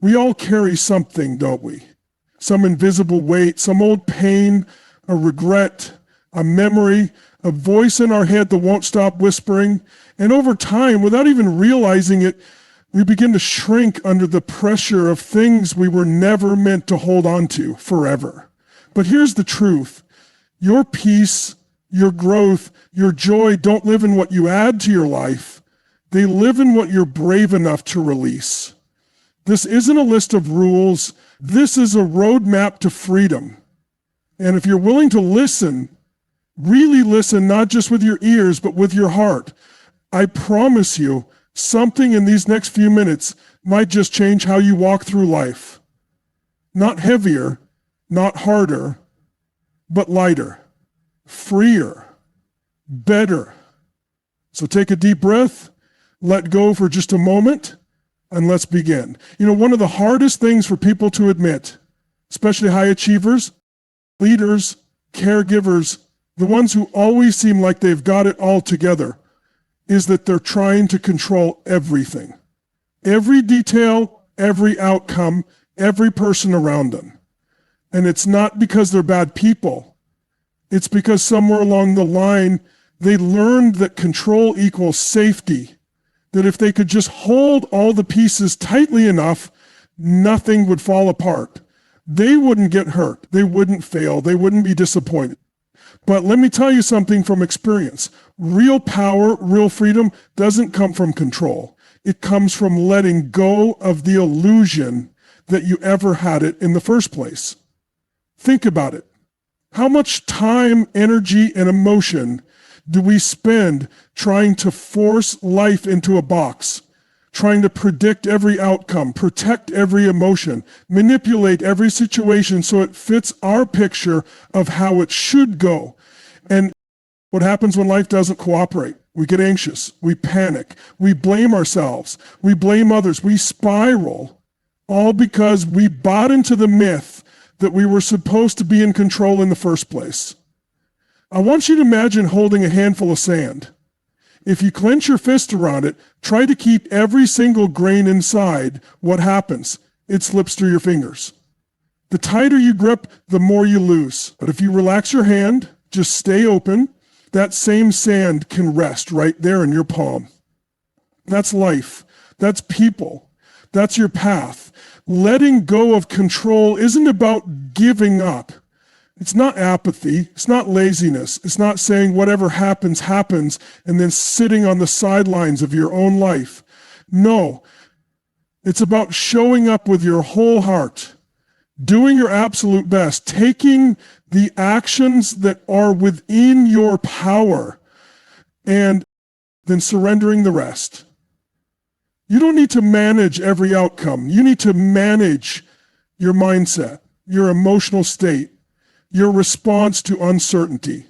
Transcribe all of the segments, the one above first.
We all carry something, don't we? Some invisible weight, some old pain, a regret, a memory, a voice in our head that won't stop whispering. And over time, without even realizing it, we begin to shrink under the pressure of things we were never meant to hold on to forever. But here's the truth. Your peace, your growth, your joy don't live in what you add to your life. They live in what you're brave enough to release. This isn't a list of rules. This is a roadmap to freedom. And if you're willing to listen, really listen, not just with your ears, but with your heart, I promise you, something in these next few minutes might just change how you walk through life. Not heavier, not harder, but lighter, freer, better. So take a deep breath, let go for just a moment, and let's begin. You know, one of the hardest things for people to admit, especially high achievers, leaders, caregivers, the ones who always seem like they've got it all together, is that they're trying to control everything. Every detail, every outcome, every person around them. And it's not because they're bad people. It's because somewhere along the line, they learned that control equals safety. That if they could just hold all the pieces tightly enough, nothing would fall apart. They wouldn't get hurt. They wouldn't fail. They wouldn't be disappointed. But let me tell you something from experience. Real power, real freedom doesn't come from control. It comes from letting go of the illusion that you ever had it in the first place. Think about it. How much time, energy, and emotion do we spend trying to force life into a box, trying to predict every outcome, protect every emotion, manipulate every situation so it fits our picture of how it should go? And what happens when life doesn't cooperate? We get anxious, we panic, we blame ourselves, we blame others, we spiral, all because we bought into the myth that we were supposed to be in control in the first place. I want you to imagine holding a handful of sand. If you clench your fist around it, try to keep every single grain inside. What happens? It slips through your fingers. The tighter you grip, the more you lose. But if you relax your hand, just stay open, that same sand can rest right there in your palm. That's life. That's people. That's your path. Letting go of control isn't about giving up. It's not apathy. It's not laziness. It's not saying whatever happens, happens, and then sitting on the sidelines of your own life. No, it's about showing up with your whole heart, doing your absolute best, taking the actions that are within your power, and then surrendering the rest. You don't need to manage every outcome. You need to manage your mindset, your emotional state, your response to uncertainty.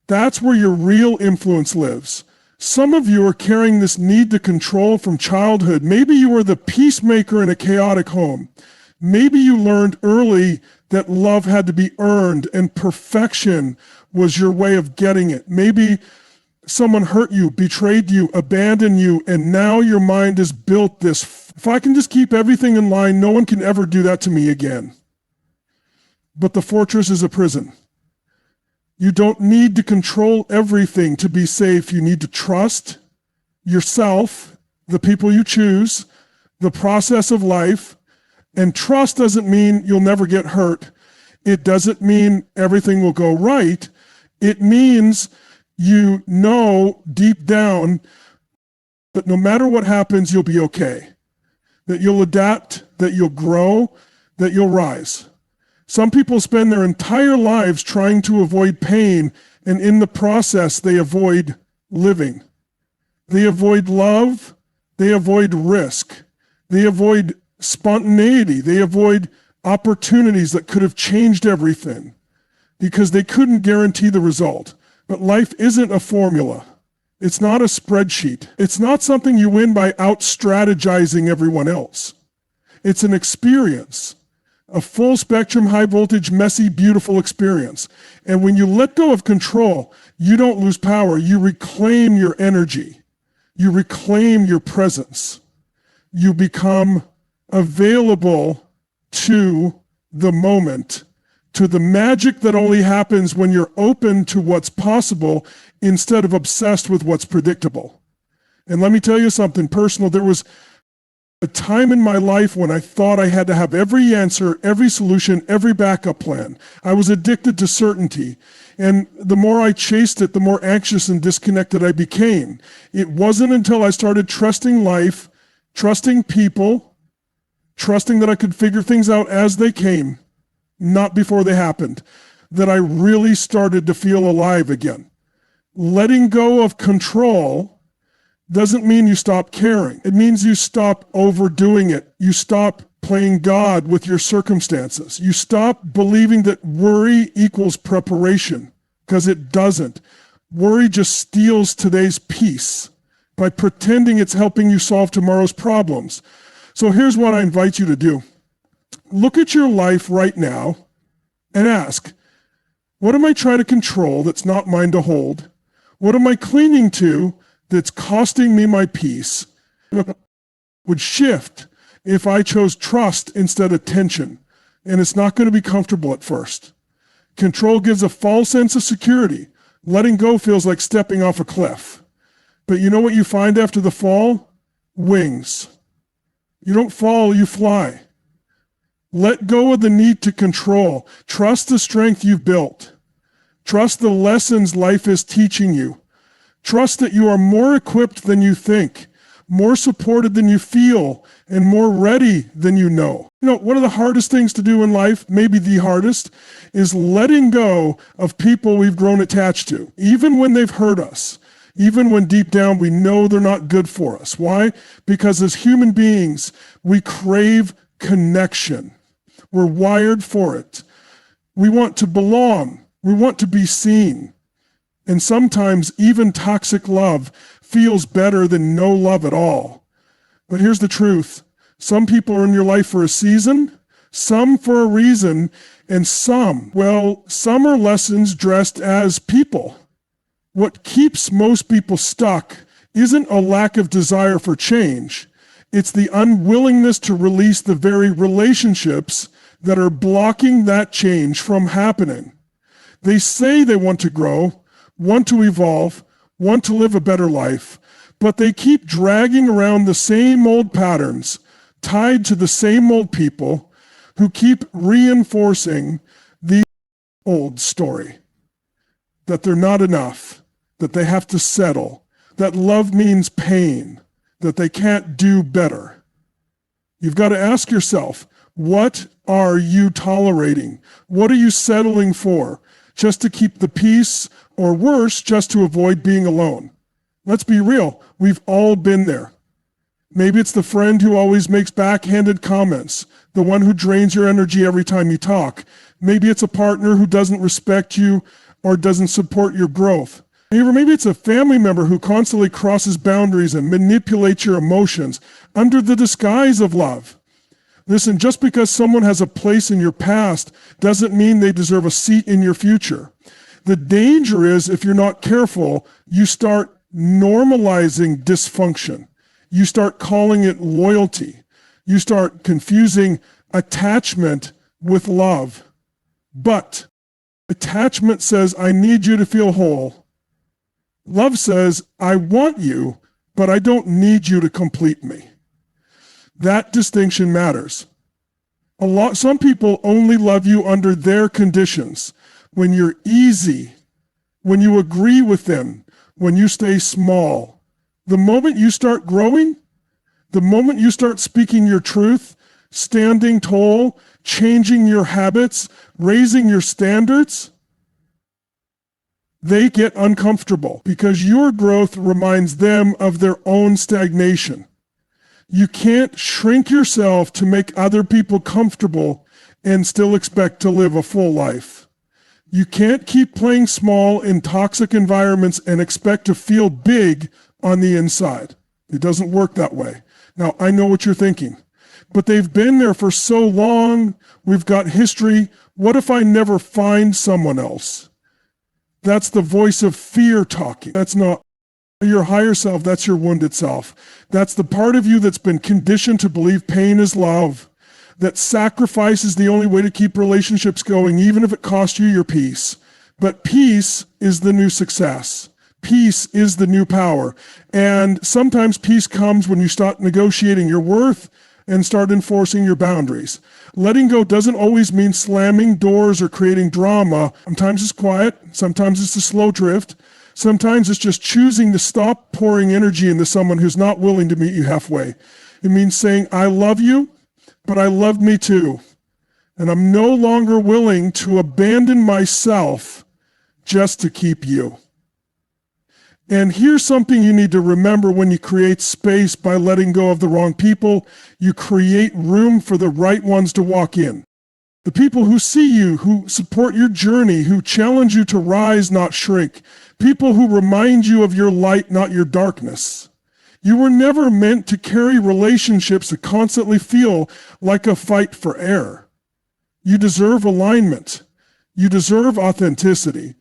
That's where your real influence lives. Some of you are carrying this need to control from childhood. Maybe you were the peacemaker in a chaotic home. Maybe you learned early that love had to be earned and perfection was your way of getting it. Maybe someone hurt you, betrayed you, abandoned you, and now your mind has built this. If I can just keep everything in line, no one can ever do that to me again. But the fortress is a prison. You don't need to control everything to be safe. You need to trust yourself, the people you choose, the process of life. And trust doesn't mean you'll never get hurt. It doesn't mean everything will go right. It means you know deep down that no matter what happens, you'll be okay. That you'll adapt, that you'll grow, that you'll rise. Some people spend their entire lives trying to avoid pain, and in the process, they avoid living. They avoid love. They avoid risk. They avoid spontaneity. They avoid opportunities that could have changed everything because they couldn't guarantee the result. But life isn't a formula. It's not a spreadsheet. It's not something you win by out-strategizing everyone else. It's an experience. A full spectrum, high voltage, messy, beautiful experience. And when you let go of control, you don't lose power. You reclaim your energy. You reclaim your presence. You become available to the moment, to the magic that only happens when you're open to what's possible instead of obsessed with what's predictable. And let me tell you something personal. There was a time in my life when I thought I had to have every answer, every solution, every backup plan. I was addicted to certainty. And the more I chased it, the more anxious and disconnected I became. It wasn't until I started trusting life, trusting people, trusting that I could figure things out as they came, not before they happened, that I really started to feel alive again. Letting go of control doesn't mean you stop caring. It means you stop overdoing it. You stop playing God with your circumstances. You stop believing that worry equals preparation, because it doesn't. Worry just steals today's peace by pretending it's helping you solve tomorrow's problems. So here's what I invite you to do. Look at your life right now and ask, what am I trying to control that's not mine to hold? What am I clinging to that's costing me my peace? Would shift if I chose trust instead of tension. And it's not going to be comfortable at first. Control gives a false sense of security. Letting go feels like stepping off a cliff. But you know what you find after the fall? Wings. You don't fall, you fly. Let go of the need to control. Trust the strength you've built. Trust the lessons life is teaching you. Trust that you are more equipped than you think, more supported than you feel, and more ready than you know. You know, one of the hardest things to do in life, maybe the hardest, is letting go of people we've grown attached to, even when they've hurt us, even when deep down we know they're not good for us. Why? Because as human beings, we crave connection. We're wired for it. We want to belong. We want to be seen. And sometimes even toxic love feels better than no love at all. But here's the truth. Some people are in your life for a season, some for a reason, and some are lessons dressed as people. What keeps most people stuck isn't a lack of desire for change. It's the unwillingness to release the very relationships that are blocking that change from happening. They say they want to grow, want to evolve, want to live a better life, but they keep dragging around the same old patterns, tied to the same old people who keep reinforcing the old story. That they're not enough, that they have to settle, that love means pain, that they can't do better. You've got to ask yourself, what are you tolerating? What are you settling for? Just to keep the peace, or worse, just to avoid being alone? Let's be real. We've all been there. Maybe it's the friend who always makes backhanded comments, the one who drains your energy every time you talk. Maybe it's a partner who doesn't respect you or doesn't support your growth. Or maybe it's a family member who constantly crosses boundaries and manipulates your emotions under the disguise of love. Listen, just because someone has a place in your past doesn't mean they deserve a seat in your future. The danger is, if you're not careful, you start normalizing dysfunction. You start calling it loyalty. You start confusing attachment with love. But attachment says, I need you to feel whole. Love says, I want you, but I don't need you to complete me. That distinction matters. Some people only love you under their conditions. When you're easy, when you agree with them, when you stay small. The moment you start growing, the moment you start speaking your truth, standing tall, changing your habits, raising your standards, they get uncomfortable because your growth reminds them of their own stagnation. You can't shrink yourself to make other people comfortable and still expect to live a full life. You can't keep playing small in toxic environments and expect to feel big on the inside. It doesn't work that way. Now, I know what you're thinking, but they've been there for so long. We've got history. What if I never find someone else? That's the voice of fear talking. That's not Your higher self, that's your wounded self. That's the part of you that's been conditioned to believe pain is love, that sacrifice is the only way to keep relationships going, even if it costs you your peace. But peace is the new success. Peace is the new power. And sometimes peace comes when you start negotiating your worth and start enforcing your boundaries. Letting go doesn't always mean slamming doors or creating drama. Sometimes it's quiet. Sometimes it's a slow drift. Sometimes it's just choosing to stop pouring energy into someone who's not willing to meet you halfway. It means saying, I love you, but I love me too. And I'm no longer willing to abandon myself just to keep you. And here's something you need to remember when you create space by letting go of the wrong people. You create room for the right ones to walk in. The people who see you, who support your journey, who challenge you to rise, not shrink. People who remind you of your light, not your darkness. You were never meant to carry relationships that constantly feel like a fight for air. You deserve alignment. You deserve authenticity.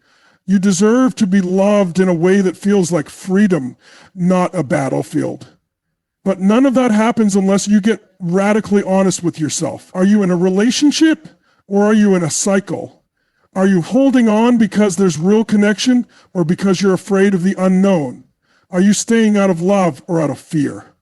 You deserve to be loved in a way that feels like freedom, not a battlefield. But none of that happens unless you get radically honest with yourself. Are you in a relationship or are you in a cycle? Are you holding on because there's real connection or because you're afraid of the unknown? Are you staying out of love or out of fear?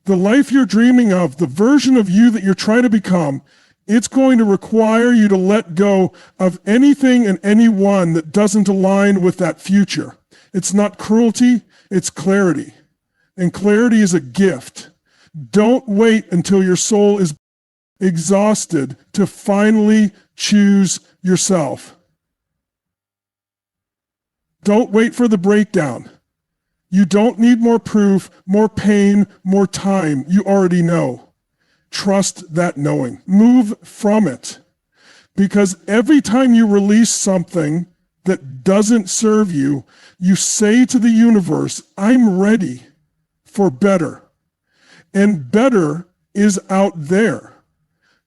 The life you're dreaming of, the version of you that you're trying to become, it's going to require you to let go of anything and anyone that doesn't align with that future. It's not cruelty, it's clarity. And clarity is a gift. Don't wait until your soul is exhausted to finally choose yourself. Don't wait for the breakdown. You don't need more proof, more pain, more time. You already know. Trust that knowing. Move from it. Because every time you release something that doesn't serve you, you say to the universe, I'm ready for better. And better is out there.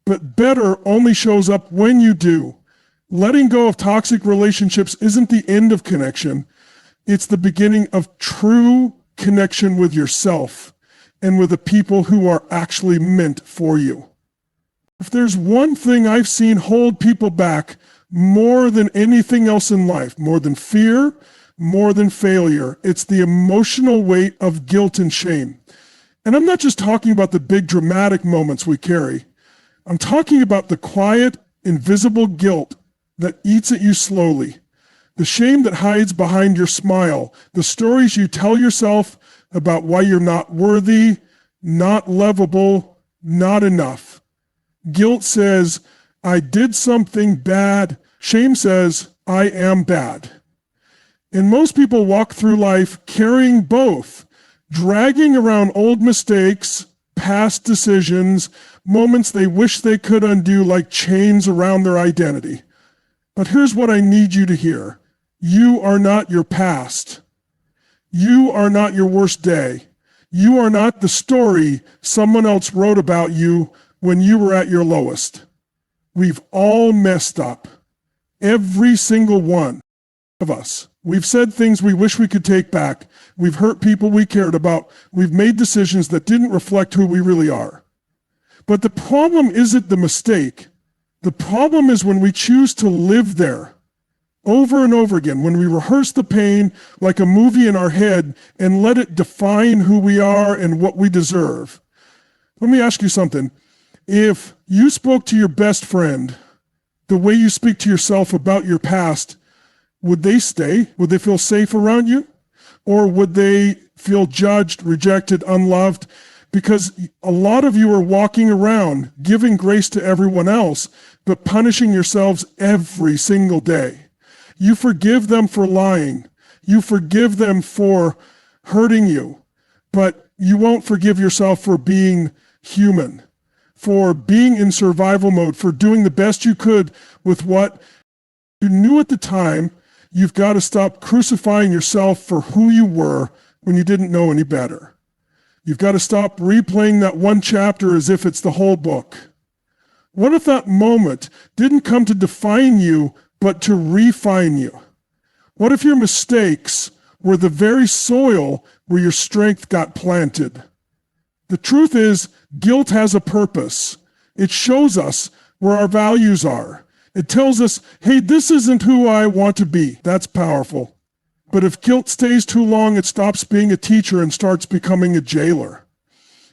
But better only shows up when you do. Letting go of toxic relationships isn't the end of connection. It's the beginning of true connection with yourself and with the people who are actually meant for you. If there's one thing I've seen hold people back more than anything else in life, more than fear, more than failure, it's the emotional weight of guilt and shame. And I'm not just talking about the big dramatic moments we carry. I'm talking about the quiet, invisible guilt that eats at you slowly. The shame that hides behind your smile, the stories you tell yourself about why you're not worthy, not lovable, not enough. Guilt says, I did something bad. Shame says, I am bad. And most people walk through life carrying both, dragging around old mistakes, past decisions, moments they wish they could undo like chains around their identity. But here's what I need you to hear. You are not your past. You are not your worst day. You are not the story someone else wrote about you when you were at your lowest. We've all messed up. Every single one of us. We've said things we wish we could take back. We've hurt people we cared about. We've made decisions that didn't reflect who we really are. But the problem isn't the mistake. The problem is when we choose to live there over and over again, when we rehearse the pain like a movie in our head and let it define who we are and what we deserve. Let me ask you something. If you spoke to your best friend the way you speak to yourself about your past, would they stay? Would they feel safe around you? Or would they feel judged, rejected, unloved? Because a lot of you are walking around giving grace to everyone else, but punishing yourselves every single day. You forgive them for lying. You forgive them for hurting you, but you won't forgive yourself for being human, for being in survival mode, for doing the best you could with what you knew at the time. You've got to stop crucifying yourself for who you were when you didn't know any better. You've got to stop replaying that one chapter as if it's the whole book. What if that moment didn't come to define you, but to refine you? What if your mistakes were the very soil where your strength got planted. The truth is, guilt has a purpose. It shows us where our values are. It tells us, hey, this isn't who I want to be. That's powerful. But if guilt stays too long, it stops being a teacher and starts becoming a jailer.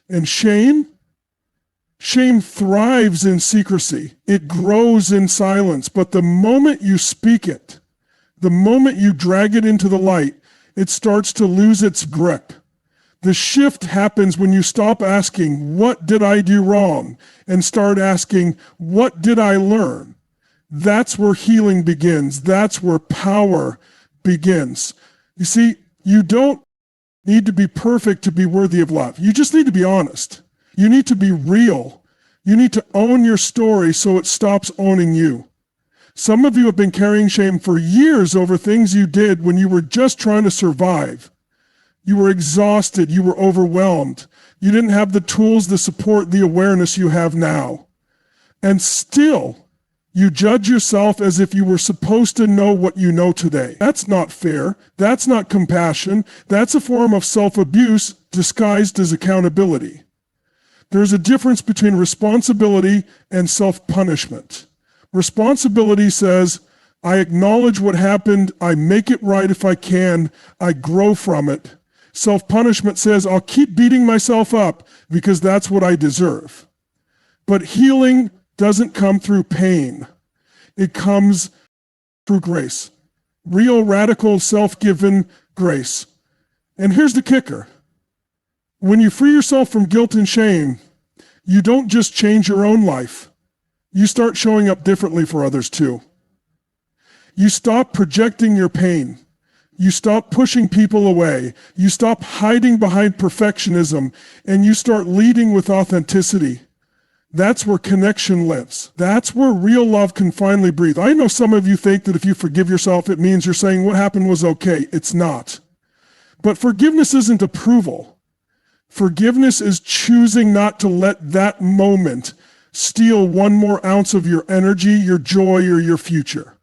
And shame thrives in secrecy. It grows in silence. But the moment you speak it, the moment you drag it into the light, it starts to lose its grip. The shift happens when you stop asking, what did I do wrong? And start asking, what did I learn? That's where healing begins. That's where power begins. You see, you don't need to be perfect to be worthy of love. You just need to be honest. You need to be real. You need to own your story so it stops owning you. Some of you have been carrying shame for years over things you did when you were just trying to survive. You were exhausted. You were overwhelmed. You didn't have the tools to support the awareness you have now. And still, you judge yourself as if you were supposed to know what you know today. That's not fair. That's not compassion. That's a form of self-abuse disguised as accountability. There's a difference between responsibility and self-punishment. Responsibility says, I acknowledge what happened, I make it right if I can, I grow from it. Self-punishment says, I'll keep beating myself up because that's what I deserve. But healing doesn't come through pain. It comes through grace. Real, radical, self-given grace. And here's the kicker. When you free yourself from guilt and shame, you don't just change your own life. You start showing up differently for others too. You stop projecting your pain. You stop pushing people away. You stop hiding behind perfectionism, and you start leading with authenticity. That's where connection lives. That's where real love can finally breathe. I know some of you think that if you forgive yourself, it means you're saying what happened was okay. It's not. But forgiveness isn't approval. Forgiveness is choosing not to let that moment steal one more ounce of your energy, your joy, or your future.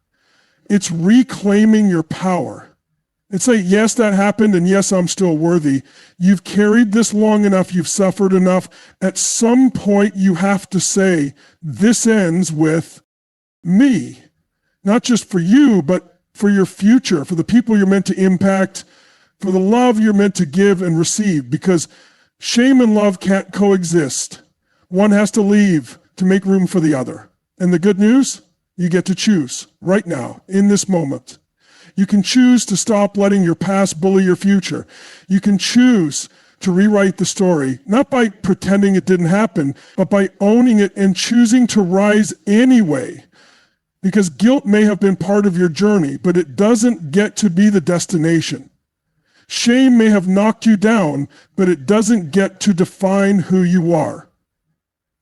It's reclaiming your power. It's like, yes, that happened, and yes, I'm still worthy. You've carried this long enough, you've suffered enough. At some point, you have to say, this ends with me. Not just for you, but for your future, for the people you're meant to impact, for the love you're meant to give and receive, because shame and love can't coexist. One has to leave to make room for the other. And the good news, you get to choose right now, in this moment. You can choose to stop letting your past bully your future. You can choose to rewrite the story, not by pretending it didn't happen, but by owning it and choosing to rise anyway. Because guilt may have been part of your journey, but it doesn't get to be the destination. Shame may have knocked you down, but it doesn't get to define who you are.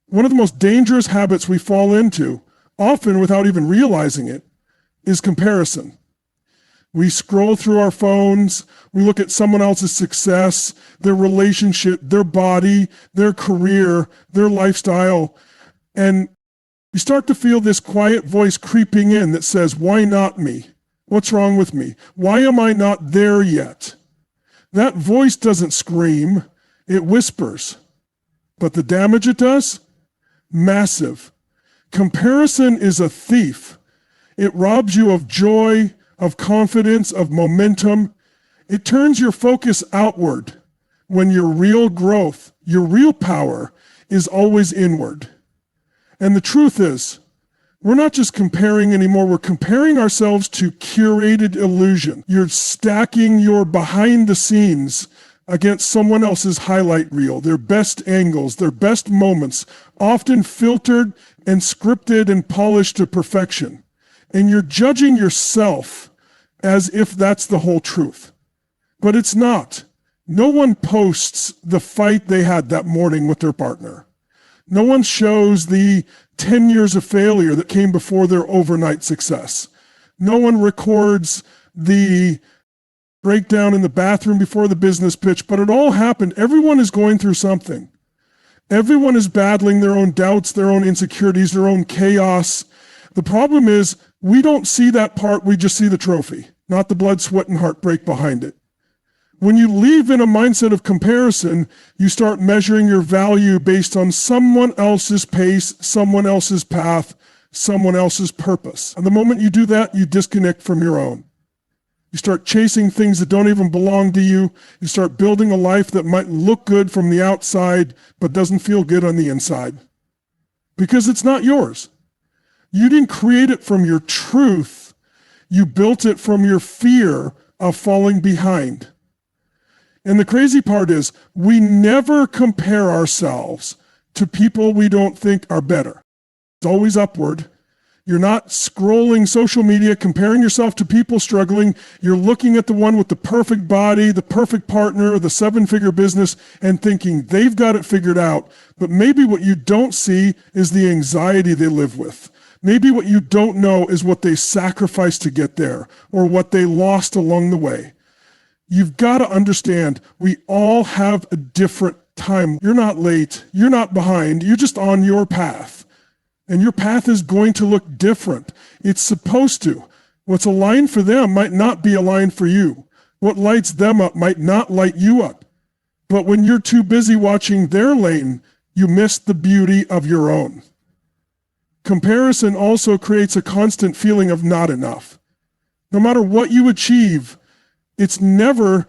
One of the most dangerous habits we fall into, often without even realizing it, is comparison. We scroll through our phones, we look at someone else's success, their relationship, their body, their career, their lifestyle, and you start to feel this quiet voice creeping in that says, why not me? What's wrong with me? Why am I not there yet? That voice doesn't scream, it whispers. But the damage it does? Massive. Comparison is a thief. It robs you of joy, of confidence, of momentum. It turns your focus outward when your real growth, your real power is always inward. And the truth is, we're not just comparing anymore, we're comparing ourselves to curated illusion. You're stacking your behind the scenes against someone else's highlight reel, their best angles, their best moments, often filtered and scripted and polished to perfection. And you're judging yourself as if that's the whole truth. But it's not. No one posts the fight they had that morning with their partner. No one shows the 10 years of failure that came before their overnight success. No one records the breakdown in the bathroom before the business pitch, but it all happened. Everyone is going through something. Everyone is battling their own doubts, their own insecurities, their own chaos. The problem is we don't see that part, we just see the trophy, not the blood, sweat, and heartbreak behind it. When you live in a mindset of comparison, you start measuring your value based on someone else's pace, someone else's path, someone else's purpose. And the moment you do that, you disconnect from your own. You start chasing things that don't even belong to you. You start building a life that might look good from the outside, but doesn't feel good on the inside. Because it's not yours. You didn't create it from your truth. You built it from your fear of falling behind. And the crazy part is, we never compare ourselves to people we don't think are better. It's always upward. You're not scrolling social media, comparing yourself to people struggling. You're looking at the one with the perfect body, the perfect partner, the 7-figure business, and thinking they've got it figured out. But maybe what you don't see is the anxiety they live with. Maybe what you don't know is what they sacrificed to get there, or what they lost along the way. You've got to understand, we all have a different time. You're not late, you're not behind, you're just on your path. And your path is going to look different. It's supposed to. What's aligned for them might not be aligned for you. What lights them up might not light you up. But when you're too busy watching their lane, you miss the beauty of your own. Comparison also creates a constant feeling of not enough. No matter what you achieve, it's never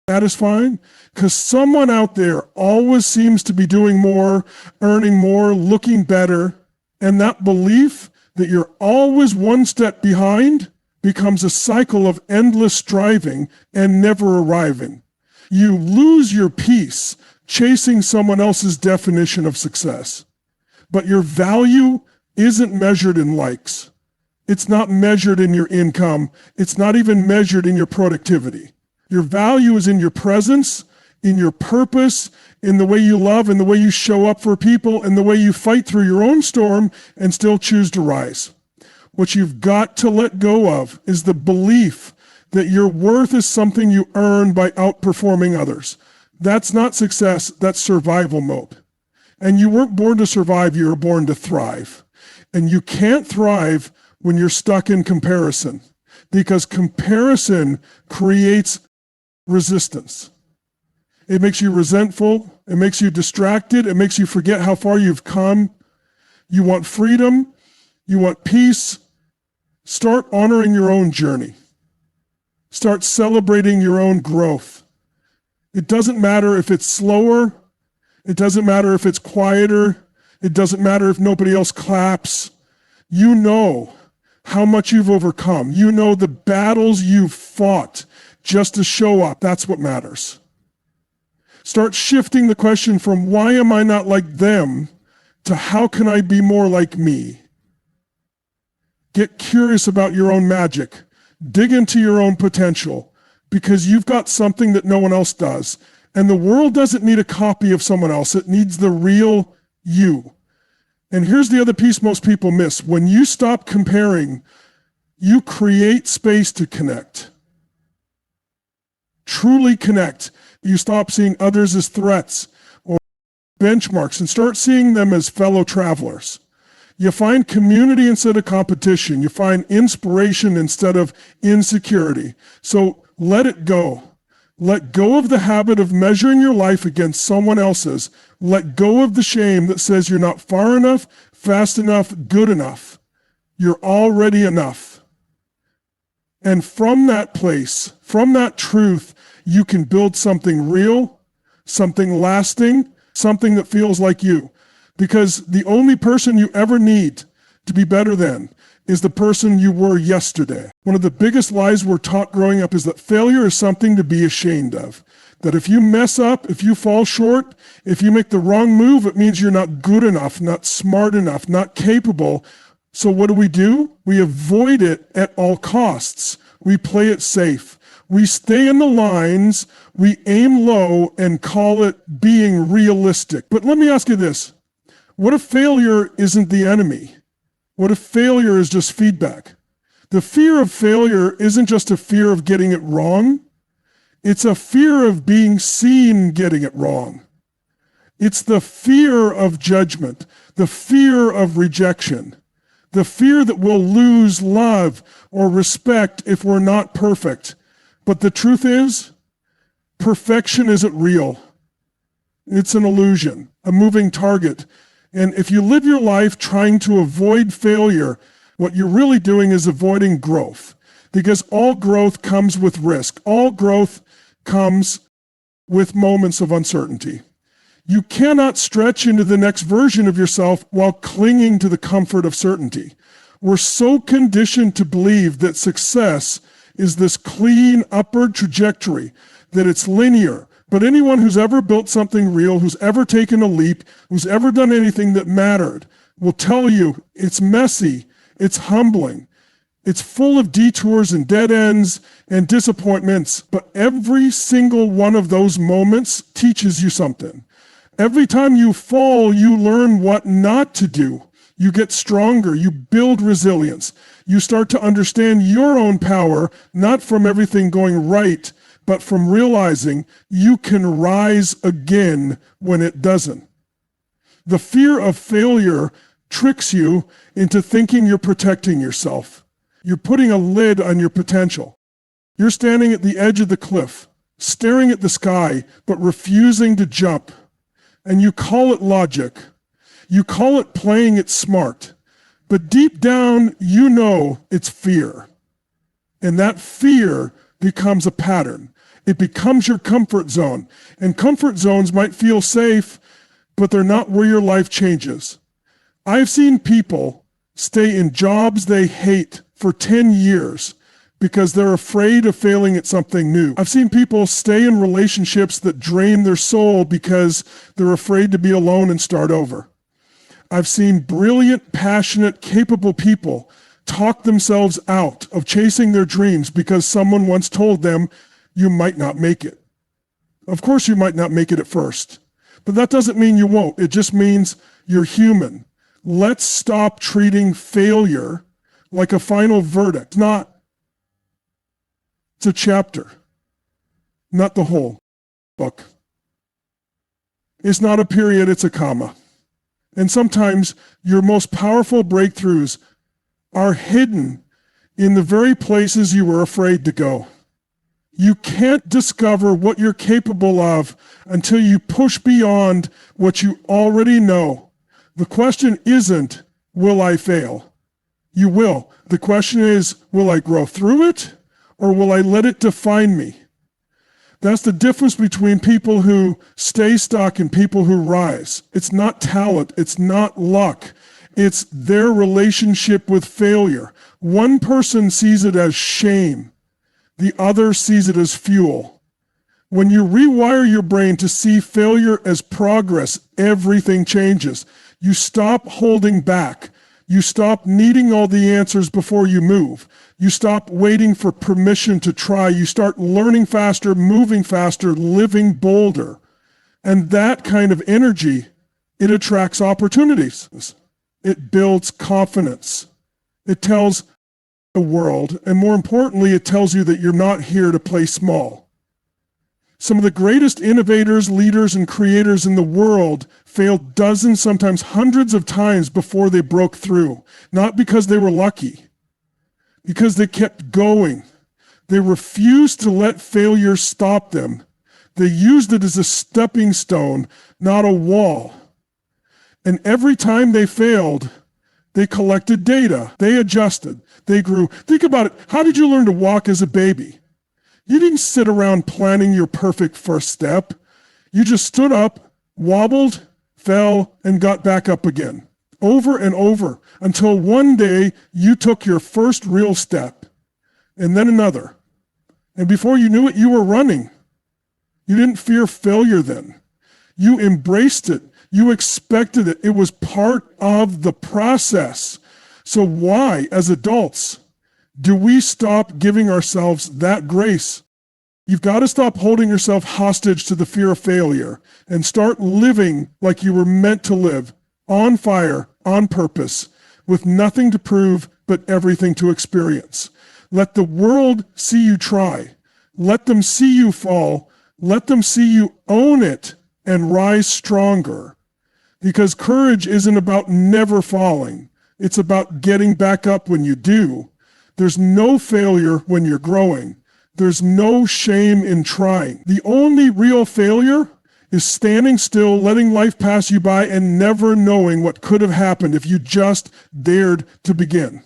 satisfying, because someone out there always seems to be doing more, earning more, looking better, and that belief that you're always one step behind becomes a cycle of endless striving and never arriving. You lose your peace chasing someone else's definition of success. But your value isn't measured in likes. It's not measured in your income. It's not even measured in your productivity. Your value is in your presence, in your purpose, in the way you love, in the way you show up for people, and the way you fight through your own storm and still choose to rise. What you've got to let go of is the belief that your worth is something you earn by outperforming others. That's not success, that's survival mode. And you weren't born to survive, you were born to thrive. And you can't thrive when you're stuck in comparison, because comparison creates resistance. It makes you resentful. It makes you distracted. It makes you forget how far you've come. You want freedom. You want peace. Start honoring your own journey. Start celebrating your own growth. It doesn't matter if it's slower. It doesn't matter if it's quieter. It doesn't matter if nobody else claps. You know how much you've overcome. You know the battles you've fought just to show up. That's what matters. Start shifting the question from why am I not like them to how can I be more like me? Get curious about your own magic. Dig into your own potential, because you've got something that no one else does. And the world doesn't need a copy of someone else. It needs the real you. And here's the other piece most people miss. When you stop comparing, you create space to connect. Truly connect. You stop seeing others as threats or benchmarks and start seeing them as fellow travelers. You find community instead of competition. You find inspiration instead of insecurity. So let it go. Let go of the habit of measuring your life against someone else's. Let go of the shame that says you're not far enough, fast enough, good enough. You're already enough. And from that place, from that truth, you can build something real, something lasting, something that feels like you. Because the only person you ever need to be better than is the person you were yesterday. One of the biggest lies we're taught growing up is that failure is something to be ashamed of. That if you mess up, if you fall short, if you make the wrong move, it means you're not good enough, not smart enough, not capable. So what do? We avoid it at all costs. We play it safe. We stay in the lines, we aim low and call it being realistic. But let me ask you this. What if failure isn't the enemy? What if failure is just feedback? The fear of failure isn't just a fear of getting it wrong. It's a fear of being seen getting it wrong. It's the fear of judgment, the fear of rejection, the fear that we'll lose love or respect if we're not perfect. But the truth is, Perfection isn't real. It's an illusion, a moving target. And if you live your life trying to avoid failure, what you're really doing is avoiding growth. Because all growth comes with risk. All growth comes with moments of uncertainty. You cannot stretch into the next version of yourself while clinging to the comfort of certainty. We're so conditioned to believe that success is this clean upward trajectory, that it's linear. But anyone who's ever built something real, who's ever taken a leap, who's ever done anything that mattered, will tell you it's messy, it's humbling, it's full of detours and dead ends and disappointments. But every single one of those moments teaches you something. Every time you fall, you learn what not to do. You get stronger, you build resilience. You start to understand your own power, not from everything going right, but from realizing you can rise again when it doesn't. The fear of failure tricks you into thinking you're protecting yourself. You're putting a lid on your potential. You're standing at the edge of the cliff, staring at the sky, but refusing to jump. And you call it logic. You call it playing it smart. But deep down, you know it's fear. And that fear becomes a pattern. It becomes your comfort zone. And comfort zones might feel safe, but they're not where your life changes. I've seen people stay in jobs they hate for 10 years because they're afraid of failing at something new. I've seen people stay in relationships that drain their soul because they're afraid to be alone and start over. I've seen brilliant, passionate, capable people talk themselves out of chasing their dreams because someone once told them, you might not make it. Of course you might not make it at first, but that doesn't mean you won't. It just means you're human. Let's stop treating failure like a final verdict. It's a chapter, not the whole book. It's not a period, it's a comma. And sometimes your most powerful breakthroughs are hidden in the very places you were afraid to go. You can't discover what you're capable of until you push beyond what you already know. The question isn't, will I fail? You will. The question is, will I grow through it, or will I let it define me? That's the difference between people who stay stuck and people who rise. It's not talent. It's not luck. It's their relationship with failure. One person sees it as shame. The other sees it as fuel. When you rewire your brain to see failure as progress, everything changes. You stop holding back. You stop needing all the answers before you move. You stop waiting for permission to try. You start learning faster, moving faster, living bolder. And that kind of energy, it attracts opportunities. It builds confidence. It tells the world, and more importantly, it tells you that you're not here to play small. Some of the greatest innovators, leaders, and creators in the world failed dozens, sometimes hundreds of times before they broke through. Not because they were lucky, because they kept going. They refused to let failure stop them. They used it as a stepping stone, not a wall. And every time they failed, they collected data. They adjusted. They grew. Think about it. How did you learn to walk as a baby? You didn't sit around planning your perfect first step. You just stood up, wobbled, fell, and got back up again, over and over, until one day you took your first real step, and then another. And before you knew it, you were running. You didn't fear failure then. You embraced it. You expected it. It was part of the process. So why, as adults, do we stop giving ourselves that grace? You've got to stop holding yourself hostage to the fear of failure and start living like you were meant to live, on fire, on purpose, with nothing to prove but everything to experience. Let the world see you try. Let them see you fall. Let them see you own it and rise stronger. Because courage isn't about never falling. It's about getting back up when you do. There's no failure when you're growing. There's no shame in trying. The only real failure is standing still, letting life pass you by, and never knowing what could have happened if you just dared to begin.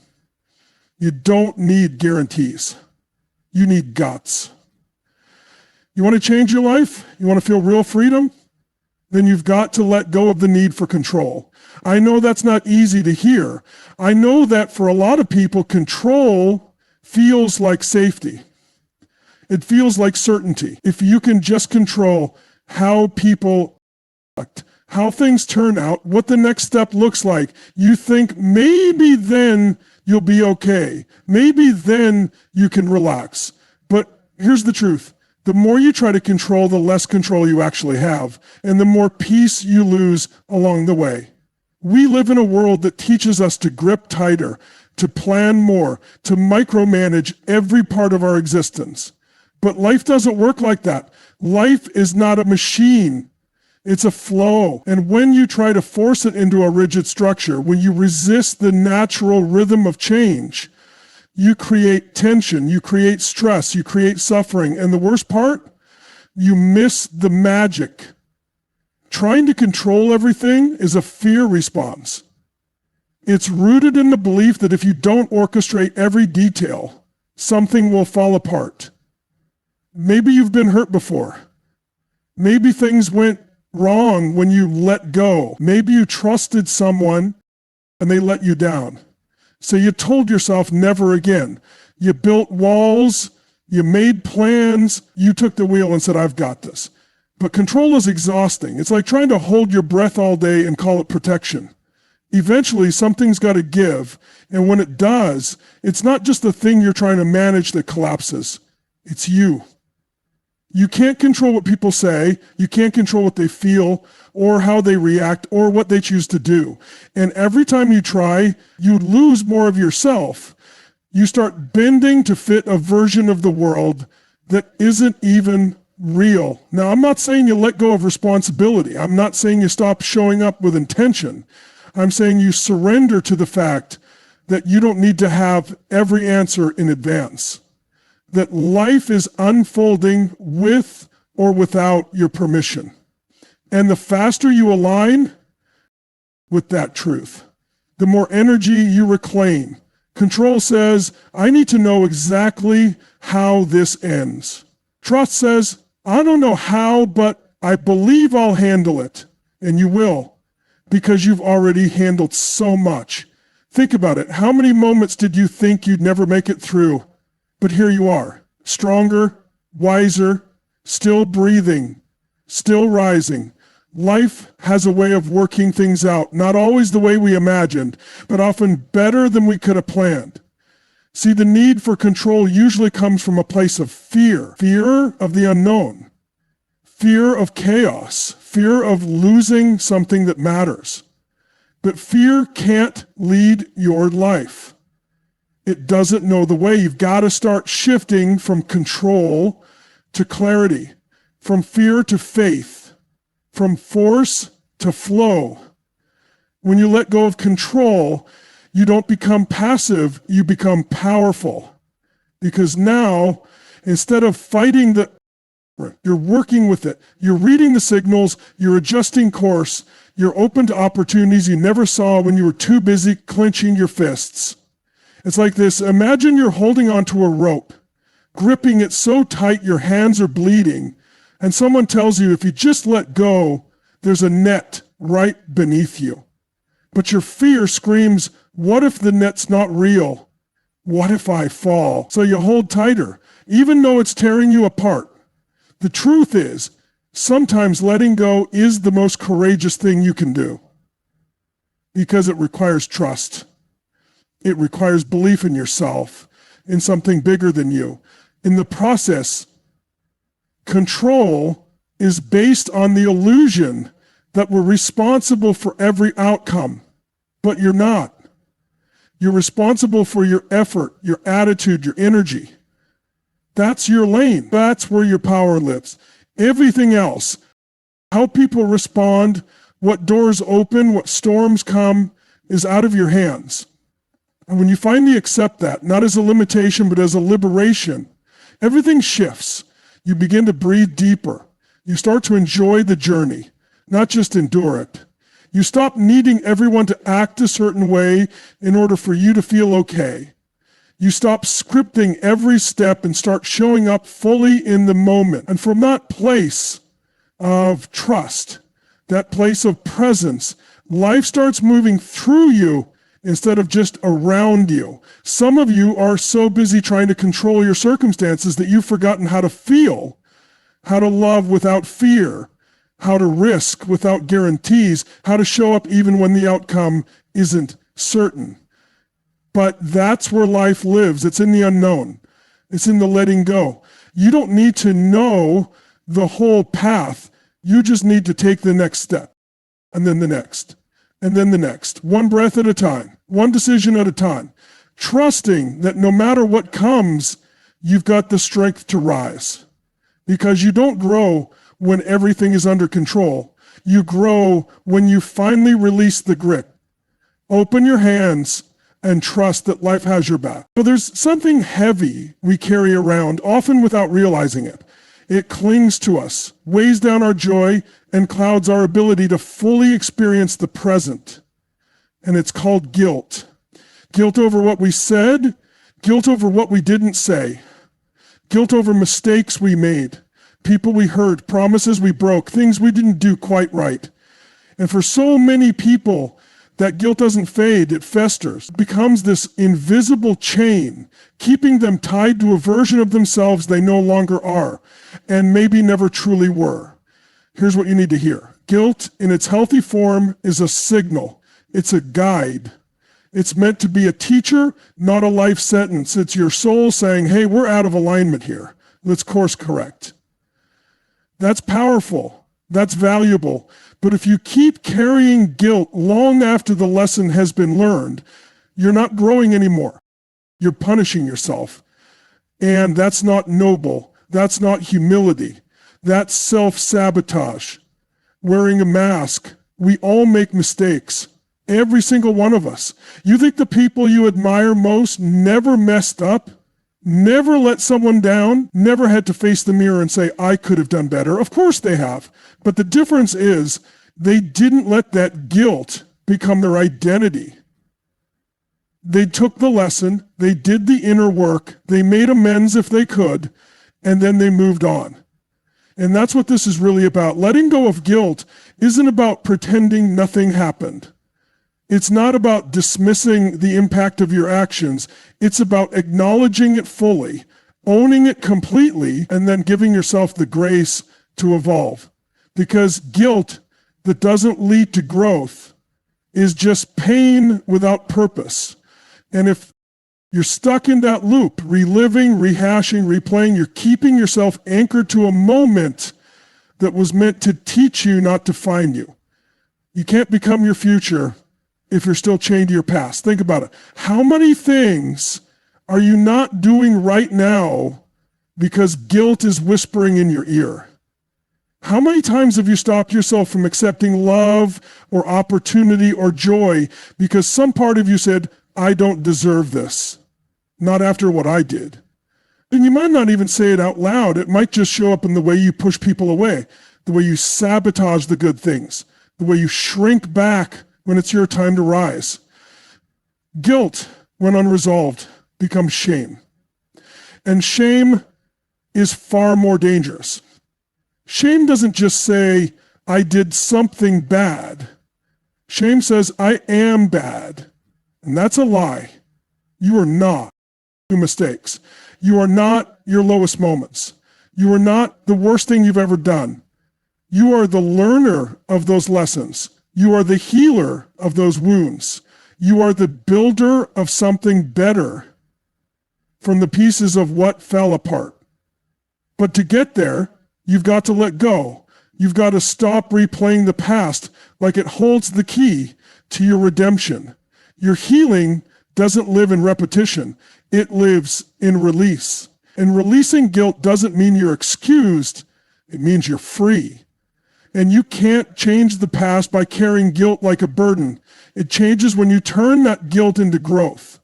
You don't need guarantees. You need guts. You want to change your life? You want to feel real freedom? Then you've got to let go of the need for control. I know that's not easy to hear. I know that for a lot of people, control feels like safety. It feels like certainty. If you can just control how people act, how things turn out, what the next step looks like, you think maybe then you'll be okay. Maybe then you can relax. But here's the truth. The more you try to control, the less control you actually have, and the more peace you lose along the way. We live in a world that teaches us to grip tighter, to plan more, to micromanage every part of our existence. But life doesn't work like that. Life is not a machine. It's a flow. And when you try to force it into a rigid structure, when you resist the natural rhythm of change, you create tension, you create stress, you create suffering. And the worst part, you miss the magic. Trying to control everything is a fear response. It's rooted in the belief that if you don't orchestrate every detail, something will fall apart. Maybe you've been hurt before. Maybe things went wrong when you let go. Maybe you trusted someone and they let you down. So you told yourself never again. You built walls, you made plans, you took the wheel and said, I've got this. But control is exhausting. It's like trying to hold your breath all day and call it protection. Eventually, something's got to give. And when it does, it's not just the thing you're trying to manage that collapses. It's you. You can't control what people say. You can't control what they feel or how they react or what they choose to do. And every time you try, you lose more of yourself. You start bending to fit a version of the world that isn't even real. Now, I'm not saying you let go of responsibility. I'm not saying you stop showing up with intention. I'm saying you surrender to the fact that you don't need to have every answer in advance. That life is unfolding with or without your permission. And the faster you align with that truth, the more energy you reclaim. Control says, I need to know exactly how this ends. Trust says, I don't know how, but I believe I'll handle it. And you will, because you've already handled so much. Think about it. How many moments did you think you'd never make it through? But here you are, stronger, wiser, still breathing, still rising. Life has a way of working things out, not always the way we imagined, but often better than we could have planned. See, the need for control usually comes from a place of fear, fear of the unknown, fear of chaos, fear of losing something that matters. But fear can't lead your life. It doesn't know the way. You've got to start shifting from control to clarity, from fear to faith, from force to flow. When you let go of control, you don't become passive, you become powerful. Because now, instead of fighting you're working with it. You're reading the signals, you're adjusting course, you're open to opportunities you never saw when you were too busy clenching your fists. It's like this. Imagine you're holding onto a rope, gripping it so tight your hands are bleeding, and someone tells you if you just let go, there's a net right beneath you. But your fear screams, what if the net's not real? What if I fall? So you hold tighter, even though it's tearing you apart. The truth is, sometimes letting go is the most courageous thing you can do because it requires trust. It requires belief in yourself, in something bigger than you. In the process, control is based on the illusion that we're responsible for every outcome, but you're not. You're responsible for your effort, your attitude, your energy. That's your lane. That's where your power lives. Everything else, how people respond, what doors open, what storms come, is out of your hands. And when you finally accept that, not as a limitation, but as a liberation, everything shifts. You begin to breathe deeper. You start to enjoy the journey, not just endure it. You stop needing everyone to act a certain way in order for you to feel okay. You stop scripting every step and start showing up fully in the moment. And from that place of trust, that place of presence, life starts moving through you instead of just around you. Some of you are so busy trying to control your circumstances that you've forgotten how to feel, how to love without fear, how to risk without guarantees, how to show up even when the outcome isn't certain. But that's where life lives. It's in the unknown. It's in the letting go. You don't need to know the whole path. You just need to take the next step, and then the next, and then the next. One breath at a time, one decision at a time, trusting that no matter what comes, you've got the strength to rise. Because you don't grow when everything is under control. You grow when you finally release the grip. Open your hands and trust that life has your back. But there's something heavy we carry around, often without realizing it. It clings to us, weighs down our joy, and clouds our ability to fully experience the present. And it's called guilt. Guilt over what we said, guilt over what we didn't say, guilt over mistakes we made, people we hurt, promises we broke, things we didn't do quite right. And for so many people, that guilt doesn't fade, it festers. It becomes this invisible chain, keeping them tied to a version of themselves they no longer are, and maybe never truly were. Here's what you need to hear. Guilt, in its healthy form, is a signal. It's a guide. It's meant to be a teacher, not a life sentence. It's your soul saying, hey, we're out of alignment here. Let's course correct. That's powerful. That's valuable. But if you keep carrying guilt long after the lesson has been learned, you're not growing anymore. You're punishing yourself. And that's not noble. That's not humility. That's self-sabotage. Wearing a mask. We all make mistakes. Every single one of us. You think the people you admire most never messed up? Never let someone down, never had to face the mirror and say, I could have done better. Of course they have. But the difference is they didn't let that guilt become their identity. They took the lesson, they did the inner work, they made amends if they could, and then they moved on. And that's what this is really about. Letting go of guilt isn't about pretending nothing happened. It's not about dismissing the impact of your actions. It's about acknowledging it fully, owning it completely, and then giving yourself the grace to evolve. Because guilt that doesn't lead to growth is just pain without purpose. And if you're stuck in that loop, reliving, rehashing, replaying, you're keeping yourself anchored to a moment that was meant to teach you, not define you. You can't become your future if you're still chained to your past. Think about it. How many things are you not doing right now because guilt is whispering in your ear? How many times have you stopped yourself from accepting love or opportunity or joy because some part of you said, I don't deserve this, not after what I did? And you might not even say it out loud. It might just show up in the way you push people away, the way you sabotage the good things, the way you shrink back when it's your time to rise. Guilt, when unresolved, becomes shame. And shame is far more dangerous. Shame doesn't just say, I did something bad. Shame says, I am bad. And that's a lie. You are not your mistakes. You are not your lowest moments. You are not the worst thing you've ever done. You are the learner of those lessons. You are the healer of those wounds. You are the builder of something better from the pieces of what fell apart. But to get there, you've got to let go. You've got to stop replaying the past like it holds the key to your redemption. Your healing doesn't live in repetition. It lives in release. And releasing guilt doesn't mean you're excused. It means you're free. And you can't change the past by carrying guilt like a burden. It changes when you turn that guilt into growth.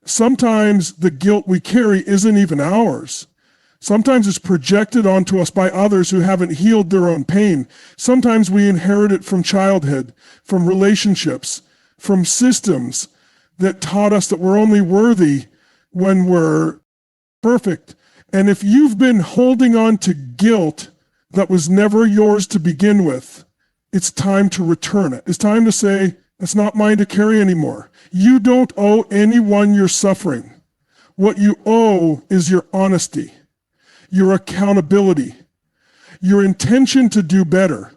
Sometimes the guilt we carry isn't even ours. Sometimes it's projected onto us by others who haven't healed their own pain. Sometimes we inherit it from childhood, from relationships, from systems that taught us that we're only worthy when we're perfect. And if you've been holding on to guilt that was never yours to begin with, it's time to return it. It's time to say, it's not mine to carry anymore. You don't owe anyone your suffering. What you owe is your honesty, your accountability, your intention to do better.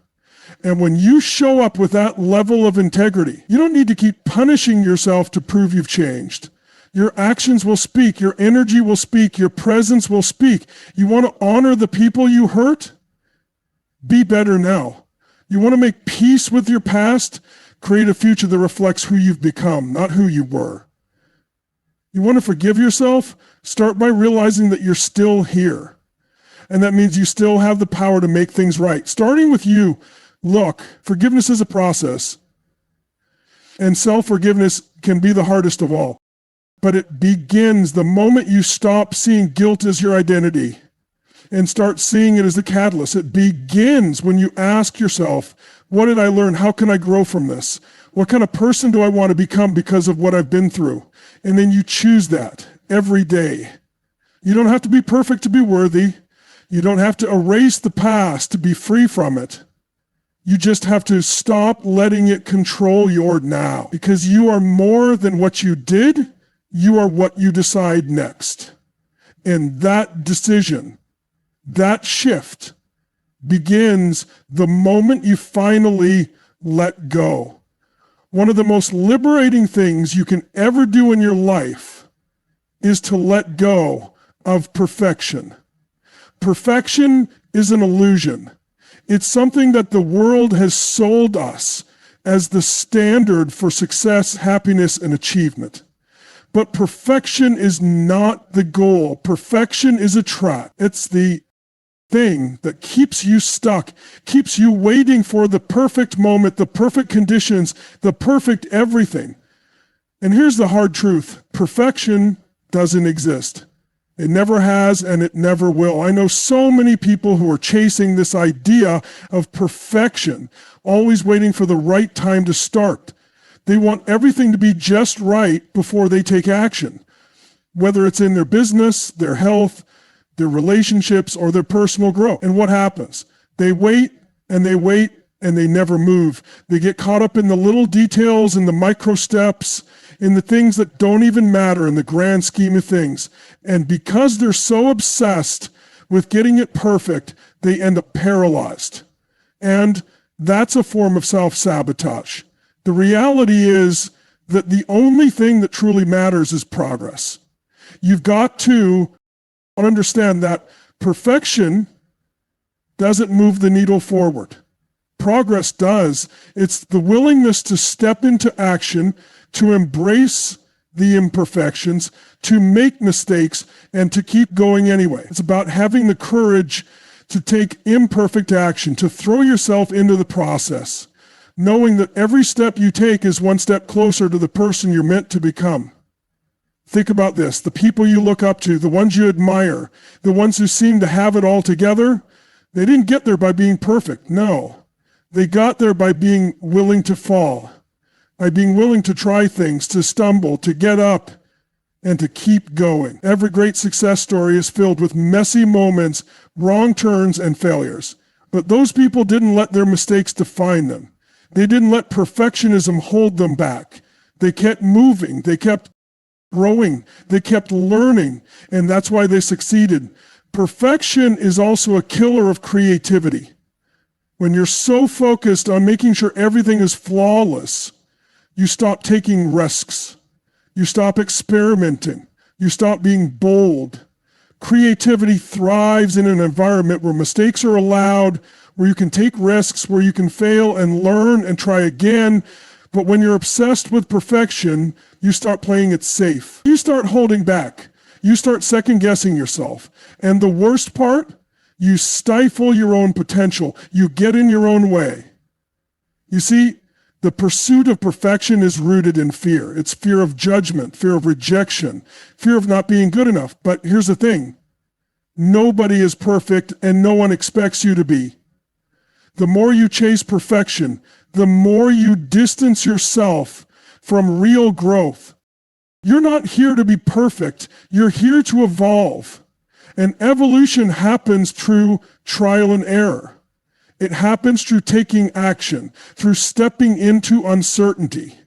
And when you show up with that level of integrity, you don't need to keep punishing yourself to prove you've changed. Your actions will speak, your energy will speak, your presence will speak. You want to honor the people you hurt? Be better now. You want to make peace with your past? Create a future that reflects who you've become, not who you were. You want to forgive yourself? Start by realizing that you're still here. And that means you still have the power to make things right. Starting with you, look, forgiveness is a process. And self-forgiveness can be the hardest of all. But it begins the moment you stop seeing guilt as your identity and start seeing it as the catalyst. It begins when you ask yourself, what did I learn? How can I grow from this? What kind of person do I want to become because of what I've been through? And then you choose that every day. You don't have to be perfect to be worthy. You don't have to erase the past to be free from it. You just have to stop letting it control your now, because you are more than what you did. You are what you decide next. And that decision, that shift, begins the moment you finally let go. One of the most liberating things you can ever do in your life is to let go of perfection. Perfection is an illusion. It's something that the world has sold us as the standard for success, happiness, and achievement. But perfection is not the goal. Perfection is a trap. It's the thing that keeps you stuck, keeps you waiting for the perfect moment, the perfect conditions, the perfect everything. And here's the hard truth. Perfection doesn't exist. It never has, and it never will. I know so many people who are chasing this idea of perfection, always waiting for the right time to start. They want everything to be just right before they take action, whether it's in their business, their health, their relationships, or their personal growth. And what happens? They wait, and they never move. They get caught up in the little details and the micro steps, in the things that don't even matter in the grand scheme of things. And because they're so obsessed with getting it perfect, they end up paralyzed. And that's a form of self-sabotage. The reality is that the only thing that truly matters is progress. You've got to understand that perfection doesn't move the needle forward. Progress does. It's the willingness to step into action, to embrace the imperfections, to make mistakes, and to keep going anyway. It's about having the courage to take imperfect action, to throw yourself into the process, knowing that every step you take is one step closer to the person you're meant to become. Think about this. The people you look up to, the ones you admire, the ones who seem to have it all together, they didn't get there by being perfect. No. They got there by being willing to fall, by being willing to try things, to stumble, to get up, and to keep going. Every great success story is filled with messy moments, wrong turns, and failures. But those people didn't let their mistakes define them. They didn't let perfectionism hold them back. They kept moving. They kept growing. They kept learning. And that's why they succeeded. Perfection is also a killer of creativity. When you're so focused on making sure everything is flawless, you stop taking risks. You stop experimenting. You stop being bold. Creativity thrives in an environment where mistakes are allowed, where you can take risks, where you can fail and learn and try again. But when you're obsessed with perfection, you start playing it safe. You start holding back. You start second-guessing yourself. And the worst part, you stifle your own potential. You get in your own way. You see, the pursuit of perfection is rooted in fear. It's fear of judgment, fear of rejection, fear of not being good enough. But here's the thing. Nobody is perfect and no one expects you to be. The more you chase perfection, the more you distance yourself from real growth. You're not here to be perfect. You're here to evolve. And evolution happens through trial and error. It happens through taking action, through stepping into uncertainty,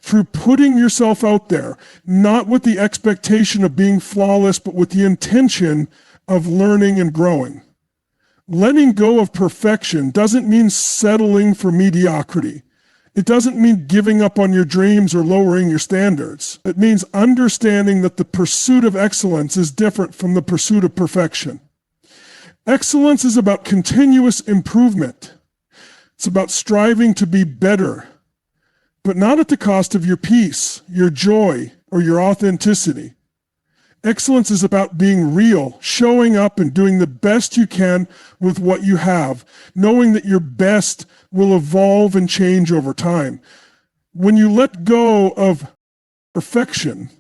through putting yourself out there, not with the expectation of being flawless, but with the intention of learning and growing. Letting go of perfection doesn't mean settling for mediocrity. It doesn't mean giving up on your dreams or lowering your standards. It means understanding that the pursuit of excellence is different from the pursuit of perfection. Excellence is about continuous improvement. It's about striving to be better, but not at the cost of your peace, your joy, or your authenticity. Excellence is about being real, showing up and doing the best you can with what you have, knowing that your best will evolve and change over time. When you let go of perfection,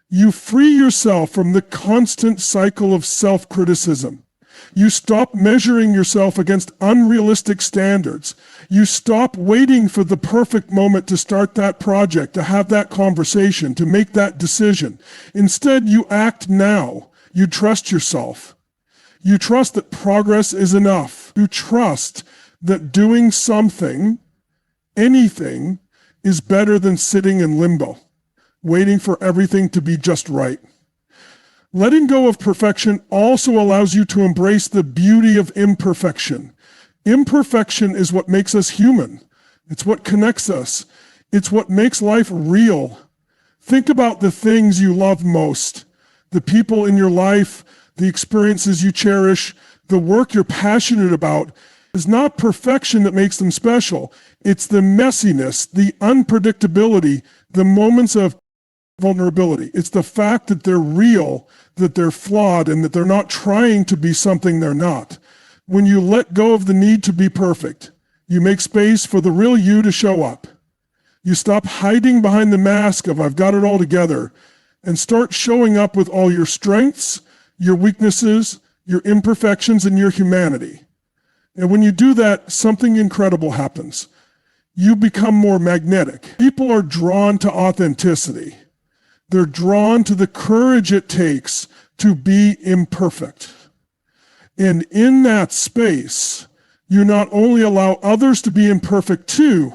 you free yourself from the constant cycle of self-criticism. You stop measuring yourself against unrealistic standards. You stop waiting for the perfect moment to start that project, to have that conversation, to make that decision. Instead, you act now. You trust yourself. You trust that progress is enough. You trust that doing something, anything, is better than sitting in limbo, waiting for everything to be just right. Letting go of perfection also allows you to embrace the beauty of imperfection. Imperfection is what makes us human. It's what connects us. It's what makes life real. Think about the things you love most, the people in your life, the experiences you cherish, the work you're passionate about. It's not perfection that makes them special. It's the messiness, the unpredictability, the moments of vulnerability. It's the fact that they're real, that they're flawed, and that they're not trying to be something they're not. When you let go of the need to be perfect, you make space for the real you to show up. You stop hiding behind the mask of I've got it all together and start showing up with all your strengths, your weaknesses, your imperfections, and your humanity. And when you do that, something incredible happens. You become more magnetic. People are drawn to authenticity. They're drawn to the courage it takes to be imperfect. And in that space, you not only allow others to be imperfect too,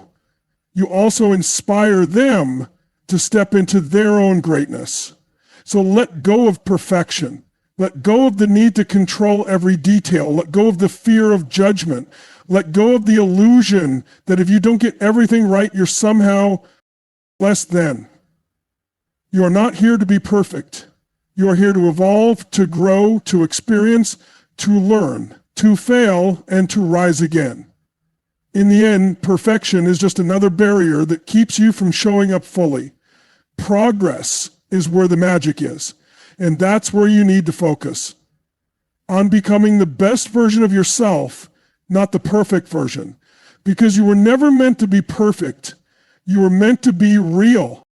you also inspire them to step into their own greatness. So let go of perfection. Let go of the need to control every detail. Let go of the fear of judgment. Let go of the illusion that if you don't get everything right, you're somehow less than. You are not here to be perfect. You are here to evolve, to grow, to experience, to learn, to fail, and to rise again. In the end, perfection is just another barrier that keeps you from showing up fully. Progress is where the magic is, and that's where you need to focus. On becoming the best version of yourself, not the perfect version. Because you were never meant to be perfect. You were meant to be real.